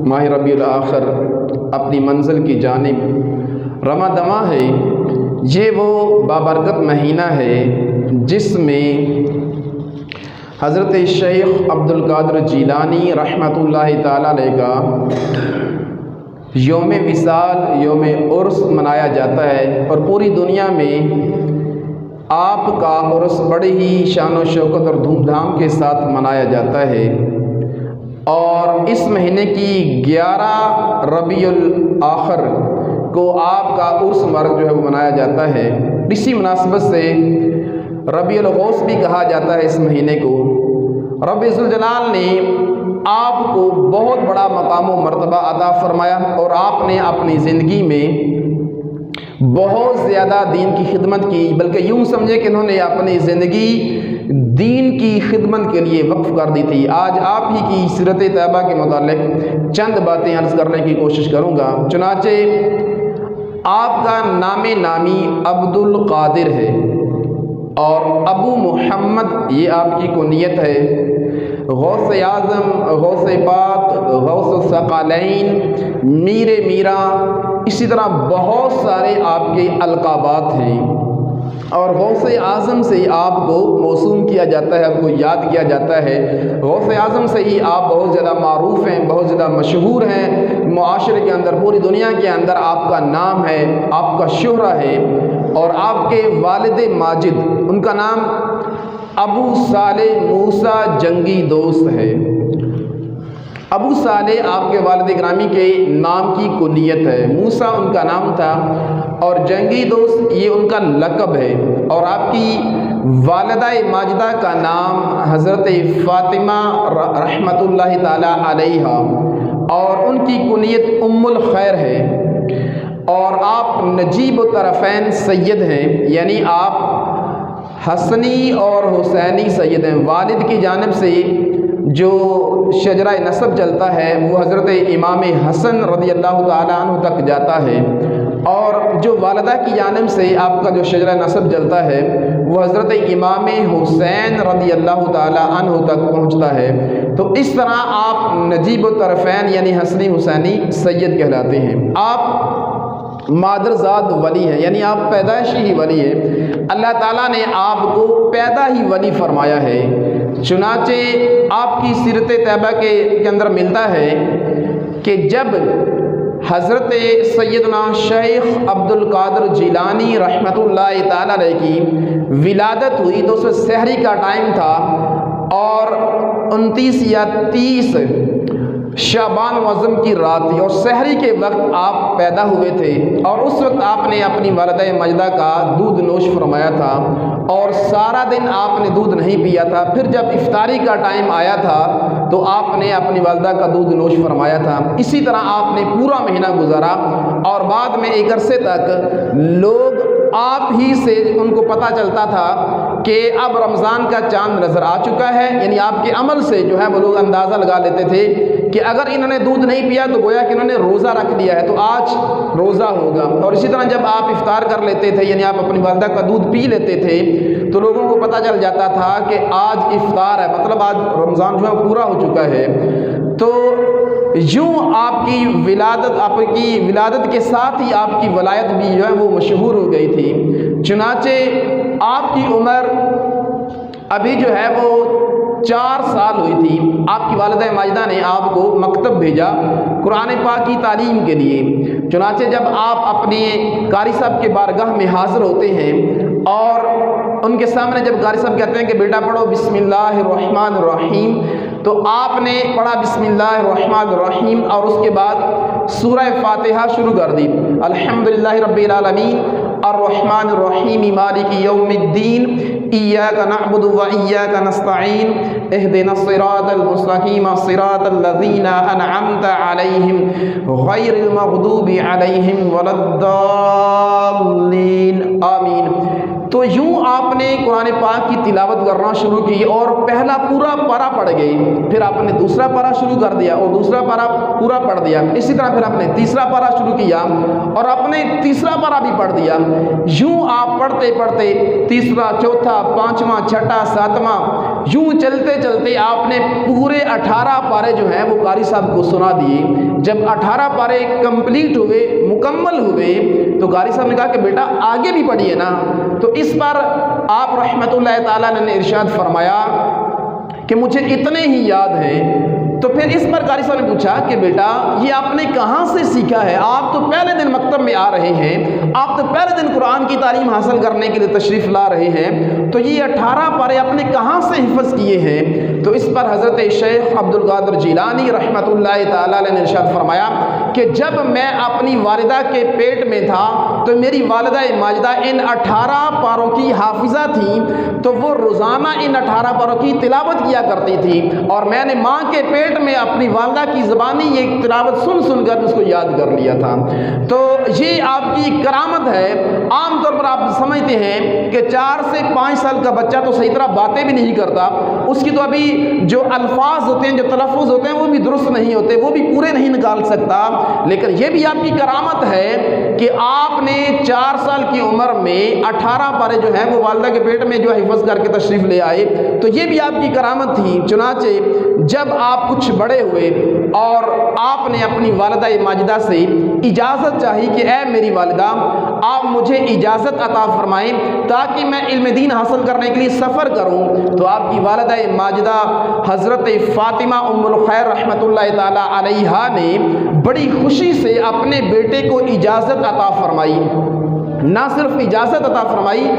ماہ ربیع الآخر اپنی منزل کی جانب رواں دواں ہے۔ یہ وہ بابرکت مہینہ ہے جس میں حضرت شیخ عبد القادر جیلانی رحمۃ اللہ تعالیٰ علیہ کا یوم وصال، یوم عرس منایا جاتا ہے، اور پوری دنیا میں آپ کا عرس بڑی ہی شان و شوکت اور دھوم دھام کے ساتھ منایا جاتا ہے۔ اور اس مہینے کی 11 ربیع الآخر کو آپ کا عرس مبارک جو ہے وہ منایا جاتا ہے۔ اسی مناسبت سے ربیع الغوث بھی کہا جاتا ہے اس مہینے کو۔ رب ذوالجلال نے آپ کو بہت بڑا مقام و مرتبہ عطا فرمایا، اور آپ نے اپنی زندگی میں بہت زیادہ دین کی خدمت کی، بلکہ یوں سمجھے کہ انہوں نے اپنی زندگی دین کی خدمت کے لیے وقف کر دی تھی۔ آج آپ ہی کی سیرت طیبہ کے متعلق چند باتیں عرض کرنے کی کوشش کروں گا۔ چنانچہ آپ کا نام نامی عبد القادر ہے، اور ابو محمد یہ آپ کی کنیت ہے۔ غوث اعظم، غوث پاک، غوث الثقلین، میر میرا، اسی طرح بہت سارے آپ کے القابات ہیں، اور غوث اعظم سے آپ کو موسوم کیا جاتا ہے، آپ کو یاد کیا جاتا ہے۔ غوث اعظم سے ہی آپ بہت زیادہ معروف ہیں، بہت زیادہ مشہور ہیں معاشرے کے اندر، پوری دنیا کے اندر آپ کا نام ہے، آپ کا شہرہ ہے۔ اور آپ کے والد ماجد، ان کا نام ابو صالح موسیٰ جنگی دوست ہے۔ ابو صالح آپ کے والد گرامی کے نام کی کنیت ہے، موسیٰ ان کا نام تھا، اور جنگی دوست یہ ان کا لقب ہے۔ اور آپ کی والدہ ماجدہ کا نام حضرت فاطمہ رحمۃ اللہ تعالی علیہا، اور ان کی کنیت ام الخیر ہے۔ اور آپ نجیب الطرفین سید ہیں، یعنی آپ حسنی اور حسینی سید ہیں۔ والد کی جانب سے جو شجرہ نسب چلتا ہے وہ حضرت امام حسن رضی اللہ تعالیٰ عنہ تک جاتا ہے، اور جو والدہ کی جانب سے آپ کا جو شجرہ نسب چلتا ہے وہ حضرت امام حسین رضی اللہ تعالیٰ عنہ تک پہنچتا ہے۔ تو اس طرح آپ نجیب الطرفین یعنی حسنی حسینی سید کہلاتے ہیں۔ آپ مادرزاد ولی ہیں، یعنی آپ پیدائشی ہی ولی ہیں، اللہ تعالیٰ نے آپ کو پیدا ہی ولی فرمایا ہے۔ چنانچہ آپ کی سیرت طیبہ کے اندر ملتا ہے کہ جب حضرت سیدنا شیخ عبد القادر جیلانی رحمۃ اللہ تعالیٰ علیہ کی ولادت ہوئی تو اس میں سحری کا ٹائم تھا، اور 29 یا 30 شعبان معظم کی رات تھی، اور سحری کے وقت آپ پیدا ہوئے تھے، اور اس وقت آپ نے اپنی والدہ ماجدہ کا دودھ نوش فرمایا تھا، اور سارا دن آپ نے دودھ نہیں پیا تھا۔ پھر جب افطاری کا ٹائم آیا تھا تو آپ نے اپنی والدہ کا دودھ نوش فرمایا تھا۔ اسی طرح آپ نے پورا مہینہ گزارا، اور بعد میں ایک عرصے تک لوگ آپ ہی سے ان کو پتہ چلتا تھا کہ اب رمضان کا چاند نظر آ چکا ہے، یعنی آپ کے عمل سے جو ہے وہ لوگ اندازہ لگا لیتے تھے کہ اگر انہوں نے دودھ نہیں پیا تو گویا کہ انہوں نے روزہ رکھ لیا ہے، تو آج روزہ ہوگا۔ اور اسی طرح جب آپ افطار کر لیتے تھے، یعنی آپ اپنی والدہ کا دودھ پی لیتے تھے، تو لوگوں کو پتہ چل جاتا تھا کہ آج افطار ہے، مطلب آج رمضان جو ہے پورا ہو چکا ہے۔ تو یوں آپ کی ولادت کے ساتھ ہی آپ کی ولایت بھی جو ہے وہ مشہور ہو گئی تھی۔ چنانچہ آپ کی عمر ابھی جو ہے وہ 4 سال ہوئی تھی۔ آپ کی والدہ ماجدہ نے آپ کو مکتب بھیجا قرآن پاک کی تعلیم کے لیے۔ چنانچہ جب آپ اپنے قاری صاحب کے بارگاہ میں حاضر ہوتے ہیں، اور ان کے سامنے جب قاری صاحب کہتے ہیں کہ بیٹا پڑھو بسم اللہ الرحمن الرحیم، تو آپ نے پڑھا بسم اللہ الرحمن الرحیم، اور اس کے بعد سورہ فاتحہ شروع کر دی۔ الحمدللہ رب العالمین الرحمن الرحیم مالک یوم الدین ایاک نعبد و ایاک نستعین اہدنا الصراط المستقیم صراط الذین انعمت علیہم غیر المغضوب علیہم ولا الضالین آمین۔ تو یوں آپ نے قرآن پاک کی تلاوت کرنا شروع کی، اور پہلا پورا پارہ پڑھ گئے، پھر آپ نے دوسرا پارہ شروع کر دیا، اور دوسرا پارہ پورا پڑھ دیا، اسی طرح پھر آپ نے تیسرا پارہ شروع کیا، اور آپ نے تیسرا پارہ بھی پڑھ دیا۔ یوں آپ پڑھتے پڑھتے تیسرا، چوتھا، پانچواں، چھٹا، ساتواں، یوں چلتے چلتے آپ نے پورے 18 پارے جو ہیں وہ قاری صاحب کو سنا دیے۔ جب 18 پارے کمپلیٹ ہوئے، مکمل ہوئے، تو قاری صاحب نے کہا کہ بیٹا آگے بھی پڑھیے نا۔ تو اس پر آپ رحمۃ اللہ تعالیٰ نے ارشاد فرمایا کہ مجھے اتنے ہی یاد ہیں۔ تو پھر اس پر قاری صاحب نے پوچھا کہ بیٹا یہ آپ نے کہاں سے سیکھا ہے؟ آپ تو پہلے دن مکتب میں آ رہے ہیں، آپ تو پہلے دن قرآن کی تعلیم حاصل کرنے کے لیے تشریف لا رہے ہیں، تو یہ 18 پارے آپ نے کہاں سے حفظ کیے ہیں؟ تو اس پر حضرت شیخ عبد القادر جیلانی رحمۃ اللہ تعالیٰ نے ارشاد فرمایا کہ جب میں اپنی والدہ کے پیٹ میں تھا تو میری والدہ ماجدہ ان 18 پاروں کی حافظہ تھیں، تو وہ روزانہ ان 18 پاروں کی تلاوت کیا کرتی تھی، اور میں نے ماں کے پیٹ میں اپنی والدہ کی زبانی یہ تلاوت سن سن کر اس کو یاد کر لیا تھا۔ تو یہ آپ کی کرامت ہے۔ عام طور پر آپ سمجھتے ہیں کہ 4 سے 5 سال کا بچہ تو صحیح طرح باتیں بھی نہیں کرتا، اس کی تو ابھی جو الفاظ ہوتے ہیں، جو تلفظ ہوتے ہیں وہ بھی درست نہیں ہوتے، وہ بھی پورے نہیں نکال سکتا، لیکن یہ بھی آپ کی کرامت ہے کہ آپ نے 4 سال کی عمر میں 18 پارے جو ہیں وہ والدہ کے پیٹ میں جو حفظ کر کے تشریف لے آئے، تو یہ بھی آپ کی کرامت تھی۔ چنانچہ جب آپ کچھ بڑے ہوئے اور آپ نے اپنی والدہ ماجدہ سے اجازت چاہی کہ اے میری والدہ آپ مجھے اجازت عطا فرمائیں تاکہ میں علم دین حاصل کرنے کے لیے سفر کروں، تو آپ کی والدہ ماجدہ حضرت فاطمہ ام الخیر رحمۃ اللہ تعالی علیہا نے بڑی خوشی سے اپنے بیٹے کو اجازت عطا فرمائی۔ نہ صرف اجازت عطا فرمائی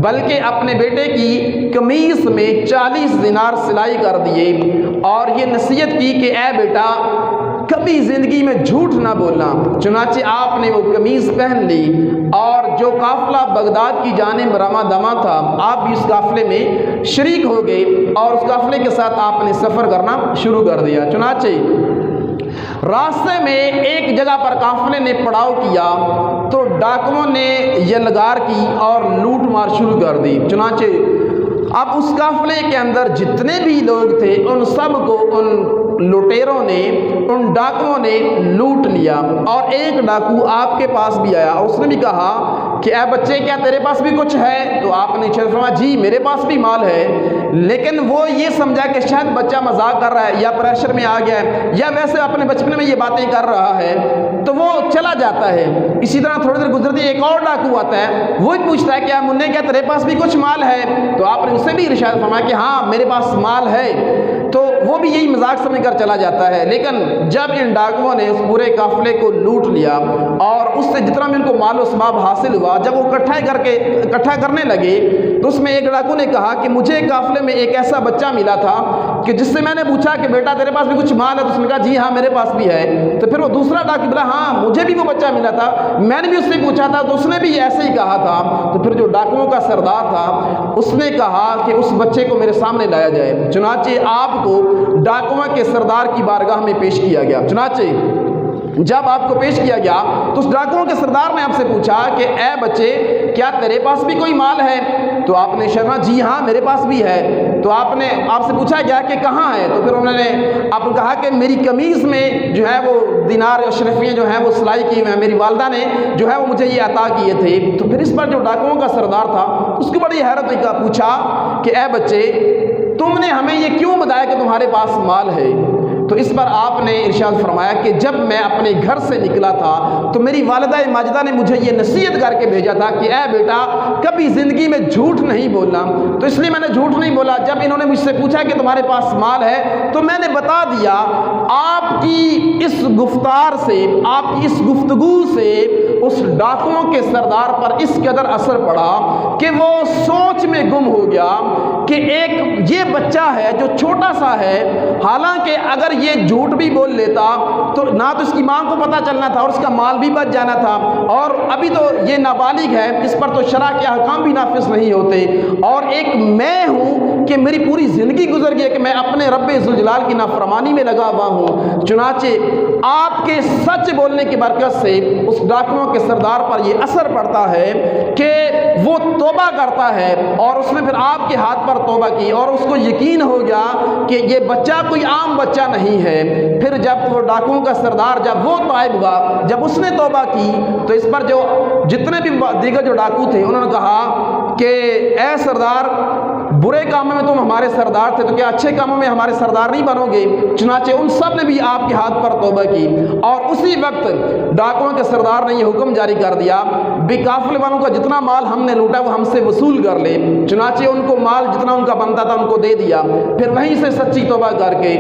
بلکہ اپنے بیٹے کی قمیص میں 40 دینار سلائی کر دیے، اور یہ نصیحت کی کہ اے بیٹا کبھی زندگی میں جھوٹ نہ بولنا۔ چنانچہ آپ نے وہ قمیص پہن لی، اور جو قافلہ بغداد کی جانب رواں دواں تھا آپ بھی اس قافلے میں شریک ہو گئے، اور اس قافلے کے ساتھ آپ نے سفر کرنا شروع کر دیا۔ چنانچہ راستے میں ایک جگہ پر قافلے نے پڑاؤ کیا تو ڈاکوؤں نے یلغار کی اور لوٹ مار شروع کر دی۔ چنانچہ اب اس قافلے کے اندر جتنے بھی لوگ تھے ان سب کو ان لٹیروں نے، ان ڈاکوؤں نے لوٹ لیا، اور ایک ڈاکو آپ کے پاس بھی آیا، اس نے بھی کہا کہ اے بچے کیا تیرے پاس بھی کچھ ہے؟ تو آپ نے فرمایا جی میرے پاس بھی مال ہے، لیکن وہ یہ سمجھا کہ شاید بچہ مذاق کر رہا ہے یا پریشر میں آ گیا ہے یا ویسے اپنے بچپن میں یہ باتیں کر رہا ہے، تو وہ چلا جاتا ہے۔ اسی طرح تھوڑی دیر گزرتی ایک اور ڈاکو آتا ہے، وہ پوچھتا ہے کہ منع کیا تیرے پاس بھی کچھ مال ہے؟ تو آپ نے اسے بھی ارشاد فرمایا کہ ہاں میرے پاس مال ہے، تو وہ بھی یہی مذاق سمجھ کر چلا جاتا ہے۔ لیکن جب ان ڈاکوؤں نے اس پورے قافلے کو لوٹ لیا اور اس سے جتنا بھی ان کو مال و اسباب حاصل ہوا، جب وہ اکٹھا کرنے لگے تو اس میں ایک ڈاکو نے کہا کہ مجھے قافلے میں ایک ایسا بچہ ملا تھا کہ جس سے میں نے پوچھا کہ بیٹا تیرے پاس بھی کچھ مال ہے؟ تو اس نے کہا جی ہاں میرے پاس بھی ہے۔ تو پھر وہ دوسرا ڈاکو بولا ہاں مجھے بھی وہ بچہ ملا تھا، میں نے بھی اس سے پوچھا تھا تو اس نے بھی ایسے ہی کہا تھا۔ تو پھر جو ڈاکوؤں کا سردار تھا اس نے کہا کہ اس بچے کو میرے سامنے لایا جائے۔ چنانچہ آپ کو ڈاکوؤں کے سردار کی بارگاہ میں پیش کیا گیا۔ چنانچہ جب آپ کو پیش کیا گیا تو اس ڈاکوؤں کے سردار نے آپ سے پوچھا کہ اے بچے کیا تیرے پاس بھی کوئی مال ہے؟ تو آپ نے شرما جی ہاں میرے پاس بھی ہے۔ تو آپ سے پوچھا گیا کہ کہاں ہے؟ تو پھر انہوں نے آپ نے کہا کہ میری قمیض میں جو ہے وہ دینار اشرفیاں جو ہیں وہ سلائی کی ہوئی ہیں، میری والدہ نے جو ہے وہ مجھے یہ عطا کیے تھے۔ تو پھر اس پر جو ڈاکوؤں کا سردار تھا اس کو بڑی حیرت ہوئی، پوچھا کہ اے بچے تم نے ہمیں یہ کیوں بتایا کہ تمہارے پاس مال ہے؟ تو اس پر آپ نے ارشاد فرمایا کہ جب میں اپنے گھر سے نکلا تھا تو میری والدہ ماجدہ نے مجھے یہ نصیحت کر کے بھیجا تھا کہ اے بیٹا کبھی زندگی میں جھوٹ نہیں بولنا، تو اس لیے میں نے جھوٹ نہیں بولا۔ جب انہوں نے مجھ سے پوچھا کہ تمہارے پاس مال ہے تو میں نے بتا دیا۔ آپ کی اس گفتار سے، آپ کی اس گفتگو سے اس ڈاکوؤں کے سردار پر اس قدر اثر پڑا کہ وہ سوچ میں گم ہو گیا کہ ایک یہ بچہ ہے جو چھوٹا سا ہے، حالانکہ اگر یہ جھوٹ بھی بول لیتا تو نہ تو اس کی ماں کو پتہ چلنا تھا اور اس کا مال بھی بچ جانا تھا، اور ابھی تو یہ نابالغ ہے، اس پر تو شرع کے احکام بھی نافذ نہیں ہوتے، اور ایک میں ہوں کہ میری پوری زندگی گزر گئی کہ میں اپنے رب ذوالجلال کی نافرمانی میں لگا ہوا ہوں۔ چنانچہ آپ کے سچ بولنے کی برکت سے اس ڈاکوؤں کے سردار پر یہ اثر پڑتا ہے کہ وہ توبہ کرتا ہے، اور اس نے پھر آپ کے ہاتھ پر توبہ کی اور اس کو یقین ہو گیا کہ یہ بچہ کوئی عام بچہ نہیں ہے۔ پھر جب وہ ڈاکوؤں کا سردار جب وہ طائب ہوا، جب اس نے توبہ کی تو اس پر جو جتنے بھی دیگر جو ڈاکو تھے انہوں نے کہا کہ اے سردار برے کاموں میں تم ہمارے سردار تھے تو کیا اچھے کاموں میں ہمارے سردار نہیں بنو گے؟ چنانچہ ان سب نے بھی آپ کے ہاتھ پر توبہ کی، اور اسی وقت ڈاکوؤں کے سردار نے یہ حکم جاری کر دیا بھی قافلے والوں کا جتنا مال ہم نے لوٹا وہ ہم سے وصول کر لے۔ چنانچہ ان کو مال جتنا ان کا بنتا تھا ان کو دے دیا، پھر وہیں سے سچی توبہ کر کے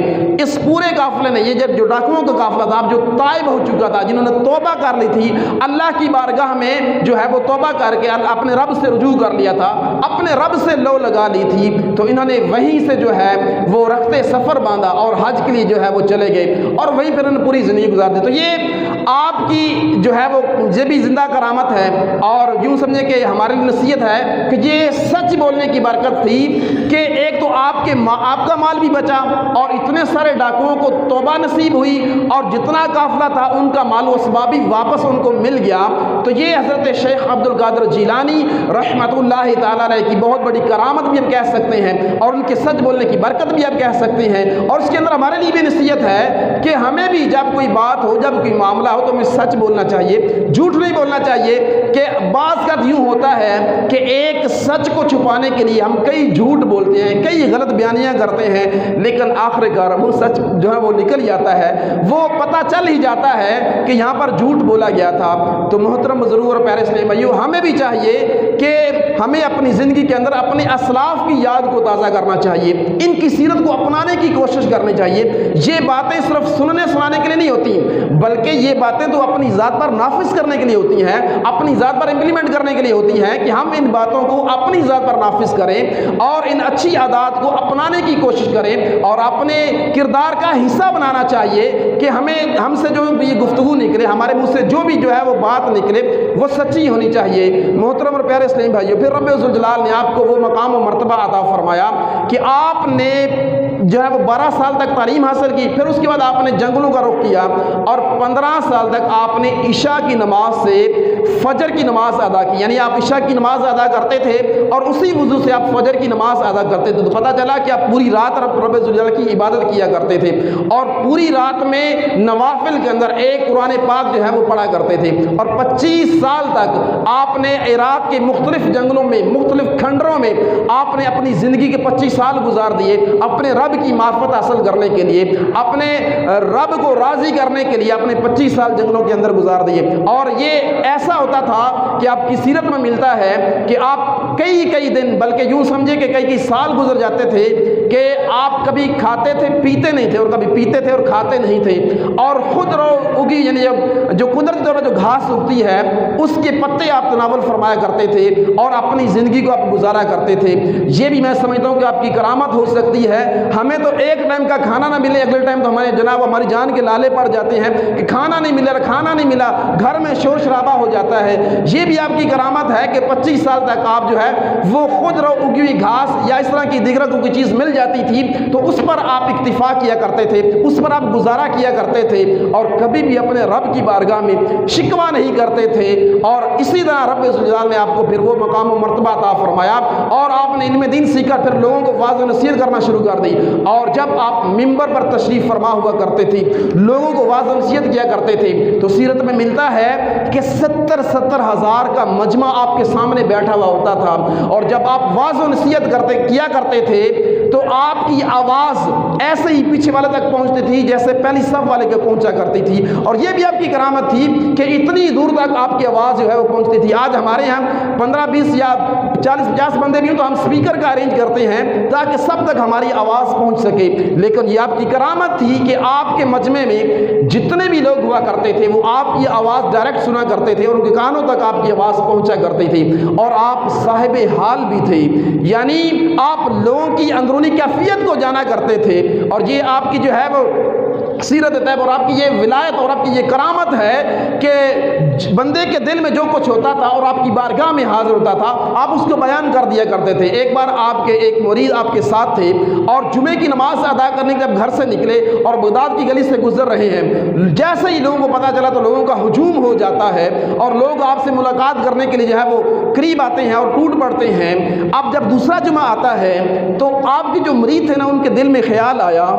اس پورے قافلے نے، یہ جو ڈاکوؤں کا قافلہ تھا جو تائب ہو چکا تھا، جنہوں نے توبہ کر لی تھی، اللہ کی بارگاہ میں جو ہے وہ توبہ کر کے اپنے رب سے رجوع کر لیا تھا، اپنے رب سے لو لگا لی تھی، تو انہوں نے وہیں سے جو ہے وہ رخت سفر باندھا اور حج کے لیے جو ہے وہ چلے گئے، اور وہیں پھر انہوں نے پوری زندگی گزار دی۔ تو یہ آپ کی جو ہے وہ یہ بھی زندہ کرامت ہے، اور یوں سمجھے کہ ہمارے لیے نصیحت ہے کہ یہ سچ بولنے کی برکت تھی کہ ایک تو آپ کا مال بھی بچا، اور اتنے سارے ڈاکوؤں کو توبہ نصیب ہوئی، اور جتنا قافلہ تھا ان کا مال و اسباب بھی واپس ان کو مل گیا۔ تو یہ حضرت شیخ عبد القادر جیلانی رحمۃ اللہ تعالیٰ علیہ کی بہت بڑی کرامت بھی ہم کہہ سکتے ہیں، اور ان کے سچ بولنے کی برکت بھی آپ کہہ سکتے ہیں، اور اس کے اندر ہمارے لیے بھی نصیحت ہے کہ ہمیں بھی جب کوئی بات ہو، جب کوئی معاملہ ہو تو ہمیں سچ بولنا چاہیے، جھوٹ نہیں بولنا چاہیے۔ کہ بعض کا یوں ہوتا ہے کہ ایک سچ کو چھپانے کے لیے ہم کئی جھوٹ بولتے ہیں، کئی غلط بیانیاں کرتے ہیں، لیکن آخر کار وہ سچ جو ہے وہ نکل جاتا ہے، وہ پتہ چل ہی جاتا ہے کہ یہاں پر جھوٹ بولا گیا تھا۔ تو محترم بزرگوں اور پیارے اسلامی بھائیو، ہمیں بھی چاہیے کہ ہمیں اپنی زندگی کے اندر اپنے اسلاف کی یاد کو تازہ کرنا چاہیے، ان کی سیرت کو اپنانے کی کوشش کرنی چاہیے۔ یہ باتیں صرف سننے سنانے کے لیے نہیں ہوتی، بلکہ یہ باتیں تو اپنی ذات پر نافذ کرنے کے لیے ہوتی ہیں، اپنی ذات پر امپلیمنٹ کرنے کے لیے ہوتی ہیں، کہ ہم ان باتوں کو اپنی ذات پر نافذ کریں اور ان اچھی عادات کو اپنانے کی کوشش کریں، اور اپنے کردار کا حصہ بنانا چاہیے کہ ہم سے جو یہ گفتگو نکلے، ہمارے منہ سے جو بھی جو ہے وہ بات نکلے وہ سچی ہونی چاہیے۔ محترم اور پیارے اسلامی بھائیو، پھر رب ذوالجلال نے آپ کو وہ مقام و مرتبہ عطا فرمایا کہ آپ نے جو ہے وہ 12 سال تک تعلیم حاصل کی، پھر اس کے بعد آپ نے جنگلوں کا رخ کیا، اور 15 سال تک آپ نے عشاء کی نماز سے فجر کی نماز ادا کی، یعنی آپ عشاء کی نماز ادا کرتے تھے اور اسی وضو سے آپ فجر کی نماز ادا کرتے تھے۔ تو پتہ چلا کہ آپ پوری رات رب ذوالجلال کی عبادت کیا کرتے تھے، اور پوری رات میں نوافل کے اندر ایک قرآن پاک جو ہے وہ پڑھا کرتے تھے، اور 25 سال تک آپ نے عراق کے مختلف جنگلوں میں، مختلف کھنڈروں میں آپ نے اپنی زندگی کے 25 سال گزار دیے اپنے رب کی معرفت حاصل کرنے کے لیے، اپنے رب کو راضی کرنے کے لیے اپنے 25 سال جنگلوں کے اندر گزار دیے۔ اور یہ ایسا ہوتا تھا کہ آپ کی سیرت میں ملتا ہے کہ آپ کئی دن، بلکہ یوں سمجھے کہ کئی سال گزر جاتے تھے کہ آپ کبھی کھاتے تھے پیتے نہیں تھے، اور کبھی پیتے تھے اور کھاتے نہیں تھے، اور خود رو اگی یعنی جو قدرتی طور پر جو گھاس اگتی ہے اس کے پتے آپ تناول فرمایا کرتے تھے اور اپنی زندگی کو آپ گزارا کرتے تھے۔ یہ بھی میں سمجھتا ہوں کہ آپ کی کرامت ہو سکتی ہے۔ ہمیں تو ایک ٹائم کا کھانا نہ ملے، اگلے ٹائم تو ہماری جان کے لالے پڑ جاتے ہیں کہ کھانا نہیں ملا، گھر میں شور شرابہ ہو جاتا ہے۔ یہ بھی آپ کی کرامت ہے کہ 25 سال تک آپ جو ہے وہ خود رو اگی ہوئی گھاس یا اس طرح کی دیگر کوئی چیز مل جاتی تھی تو اس پر آپ اکتفا کیا کرتے تھے، اس پر آپ گزارا کیا کرتے تھے، اور کبھی بھی اپنے رب کی بارگاہ میں شکوہ نہیں کرتے تھے۔ اور اسی طرح رب ذوالجلال نے آپ کو پھر وہ مقام و مرتبہ عطا فرمایا، اور آپ نے ان میں دین سیکھا، پھر لوگوں کو واضح نصیحت کرنا شروع کر دی۔ اور جب آپ منبر پر تشریف فرما ہوا کرتے تھے، لوگوں کو واضح نصیحت کیا کرتے تھے، تو سیرت میں ملتا ہے کہ 70 ہزار کا مجمع آپ کے سامنے بیٹھا ہوا ہوتا تھا، اور جب آپ واضح نصیحت کیا کرتے تھے تو آپ کی آواز ایسے ہی پیچھے والے تک پہنچتی تھی جیسے پہلی صف والے کے پہنچا کرتی تھی، اور یہ بھی آپ کی کرامت تھی کہ اتنی دور تک آپ کی آواز جو ہے وہ پہنچتی تھی۔ آج ہمارے یہاں 15-20 یا 40-50 بندے بھی ہوں تو ہم سپیکر کا ارینج کرتے ہیں تاکہ سب تک ہماری آواز پہنچ سکے، لیکن یہ آپ کی کرامت تھی کہ آپ کے مجمع میں جتنے بھی لوگ ہوا کرتے تھے وہ آپ کی آواز ڈائریکٹ سنا کرتے تھے، اور ان کے کانوں تک آپ کی آواز پہنچا کرتی تھی، اور آپ صاحب حال بھی تھے، یعنی آپ لوگوں کی اندرونی کیفیت کو جانا کرتے تھے۔ اور یہ آپ کی جو ہے وہ سیرت طیب اور آپ کی یہ ولایت اور آپ کی یہ کرامت ہے کہ بندے کے دل میں جو کچھ ہوتا تھا اور آپ کی بارگاہ میں حاضر ہوتا تھا آپ اس کو بیان کر دیا کرتے تھے۔ ایک بار آپ کے ایک مرید آپ کے ساتھ تھے اور جمعے کی نماز ادا کرنے کے جب گھر سے نکلے اور بغداد کی گلی سے گزر رہے ہیں، جیسے ہی لوگوں کو پتہ چلا تو لوگوں کا ہجوم ہو جاتا ہے اور لوگ آپ سے ملاقات کرنے کے لیے جو ہے وہ قریب آتے ہیں اور ٹوٹ پڑتے ہیں۔ اب جب دوسرا جمعہ آتا ہے تو آپ کے جو مرید تھے نا ان کے دل میں خیال آیا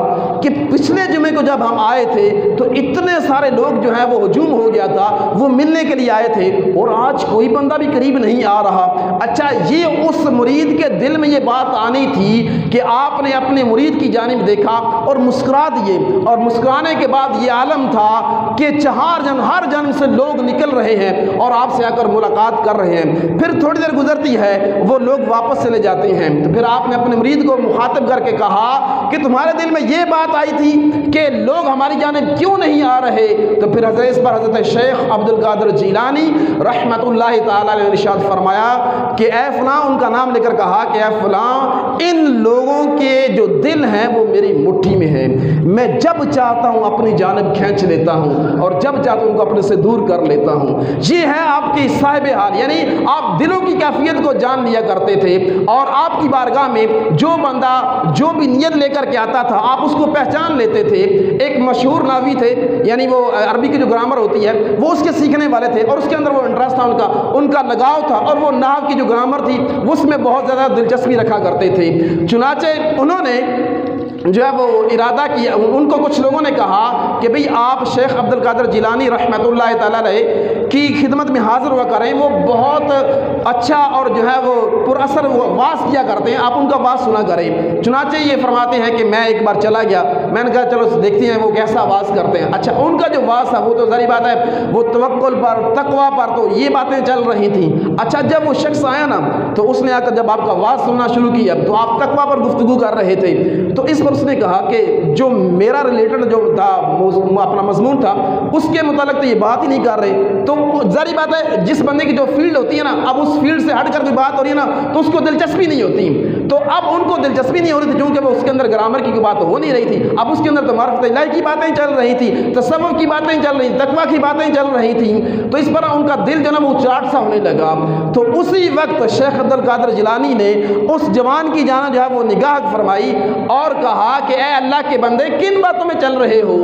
کہ پچھلے جمعے کو جب ہم وہاں آئے تھے تو اتنے سارے لوگ جو ہیں وہ ہجوم ہو گیا تھا، وہ ملنے کے لیے آئے تھے، اور آج کوئی بندہ بھی قریب نہیں آ رہا۔ اچھا، یہ اس مرید کے دل میں یہ بات آنی تھی کہ آپ نے اپنے مرید کی جانب دیکھا اور مسکرا دیے، اور مسکرانے کے بعد یہ عالم تھا کہ ہر جانب سے لوگ نکل رہے ہیں اور آپ سے آ کر ملاقات کر رہے ہیں۔ پھر تھوڑی دیر گزرتی ہے، وہ لوگ واپس چلے جاتے ہیں، تو پھر آپ نے اپنے مرید کو مخاطب کر کے کہا کہ تمہارے دل میں یہ بات آئی تھی کہ لوگ ہماری جانب کیوں نہیں آ رہے؟ تو پھر اس پر حضرت شیخ عبد القادر جیلانی رحمت اللہ تعالیٰ نے ارشاد فرمایا کہ اے فلاں، ان کا نام لے کر کہا کہ اے فلاں، ان لوگوں کے جو دل ہیں وہ میری مٹھی میں ہیں، میں جب چاہتا ہوں اپنی جانب کھینچ لیتا ہوں اور جب چاہتا ہوں ان کو اپنے سے دور کر لیتا ہوں۔ یہ ہے آپ کی صاحب حال، یعنی آپ دلوں کی کیفیت کو جان لیا کرتے تھے، اور آپ کی بارگاہ میں جو بندہ جو بھی نیت لے کر کے آتا تھا آپ اس کو پہچان لیتے تھے۔ ایک مشہور ناوی تھے، یعنی وہ عربی کی جو گرامر ہوتی ہے وہ اس کے سیکھنے والے تھے، اور اس کے اندر وہ انٹرسٹ تھا، ان کا لگاؤ تھا، اور وہ نحو کی جو گرامر تھی اس میں بہت زیادہ دلچسپی رکھا کرتے تھے۔ چنانچہ انہوں نے جو ہے وہ ارادہ کیا، ان کو کچھ لوگوں نے کہا کہ بھئی آپ شیخ عبد القادر جیلانی رحمت اللہ تعالیٰ علیہ کی خدمت میں حاضر ہوا کریں، وہ بہت اچھا اور جو ہے وہ پر اثر واز کیا کرتے ہیں، آپ ان کا واز سنا کریں۔ چنانچہ یہ فرماتے ہیں کہ میں ایک بار چلا گیا، میں نے کہا چلو دیکھتے ہیں وہ کیسا واز کرتے ہیں۔ اچھا، ان کا جو واز تھا وہ تو ظاہر بات ہے وہ توکل پر، تقویٰ پر، تو یہ باتیں چل رہی تھیں۔ اچھا، جب وہ شخص آیا نا تو اس نے آ کر جب آپ کا واز سننا شروع کیا تو آپ تقویٰ پر گفتگو کر رہے تھے، تو اس پر اس نے کہا کہ جو میرا ریلیٹڈ جو تھا اپنا مضمون تھا اس کے متعلق تو یہ بات ہی نہیں کر رہے۔ تو ظاہر بات ہے جس بندے کی جو فیلڈ ہوتی ہے نا، اب اس فیلڈ سے ہٹ کر کوئی بات ہو رہی ہے نا تو اس کو دلچسپی نہیں ہوتی، تو اب ان کو دلچسپی نہیں ہو رہی تھی کیونکہ وہ اس کے اندر گرامر کی کوئی بات ہو نہیں رہی تھی، اب اس کے اندر تو معرفت الہی کی باتیں چل رہی تھی، تصوف کی باتیں چل رہی تھیں، تقویٰ کی باتیں چل رہی تھیں، تو اس پر ان کا دل جو نا وہ چاٹ سا ہونے لگا۔ تو اسی وقت شیخ عبد القادر جیلانی نے اس جوان کی جانب جو ہے وہ نگاہ فرمائی اور کہا کہ اے اللہ کے بندے، کن باتوں میں چل رہے ہو؟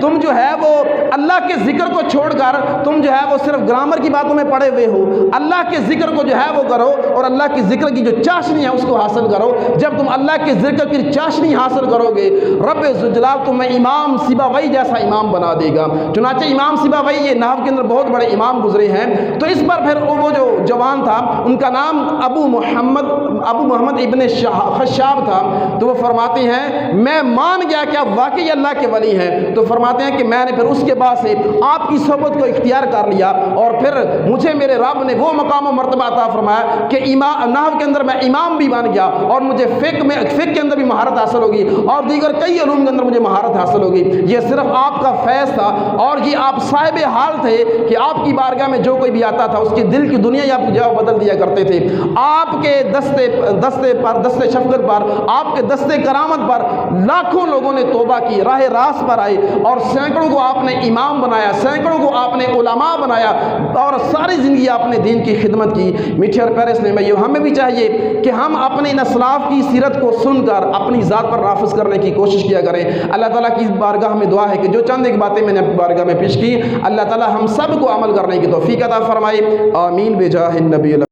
تم جو ہے وہ اللہ کے ذکر کو چھوڑ کر تم جو ہے وہ صرف گرامر کی باتوں میں پڑے ہوئے ہو۔ اللہ کے ذکر کو جو ہے وہ کرو، اور اللہ کے ذکر کی جو چاشنی ہے اس کو حاصل کرو۔ جب تم اللہ کے ذکر کی چاشنی حاصل کرو گے، رب ذوالجلال تمہیں امام سیبویہ جیسا امام بنا دے گا۔ چنانچہ امام سیبویہ یہ نحو کے اندر بہت بڑے امام گزرے ہیں۔ تو اس پر پھر وہ جو جوان تھا ان کا نام ابو محمد ابن خشاب تھا، تو وہ فرماتے ہیں میں مان گیا کہ آپ واقعی اللہ کے ولی ہیں۔ تو فرماتے ہیں کہ میں نے پھر اس کے بعد سے آپ کی صحبت کو اختیار کر لیا، اور پھر مجھے میرے رب نے وہ مقام و مرتبہ عطا فرمایا کہ نحو کے اندر میں امام بھی بن گیا، اور مجھے فقہ کے اندر بھی مہارت حاصل ہوگی، اور دیگر کئی علوم کے اندر مجھے مہارت حاصل ہوگی۔ یہ صرف آپ کا فیض تھا، اور یہ آپ صاحب حال تھے کہ آپ کی بارگاہ میں جو کوئی بھی آتا تھا اس کے دل کی دنیا ہی آپ کو جواب بدل دیا کرتے تھے۔ آپ کے دستے شفقت پر، آپ کے دستے کرامت پر لاکھوں لوگوں نے توبہ کی، راہ راست پر آئے، اور سینکڑوں کو آپ نے امام بنایا، سینکڑوں کو آپ نے علماء بنایا، اور ساری زندگی آپ نے دین کی خدمت کی۔ میٹھے اور پیارے اسلامی بھائیو، ہمیں بھی چاہیے کہ ہم اپنے اسلاف کی سیرت کو سن کر اپنی ذات پر نافذ کرنے کی کوشش کیا کریں۔ اللہ تعالیٰ کی بارگاہ میں دعا ہے کہ جو چند ایک باتیں میں نے اپنی بارگاہ میں پیش کی، اللہ تعالیٰ ہم سب کو عمل کرنے کی توفیق عطا فرمائے۔ آمین بجاہ النبی۔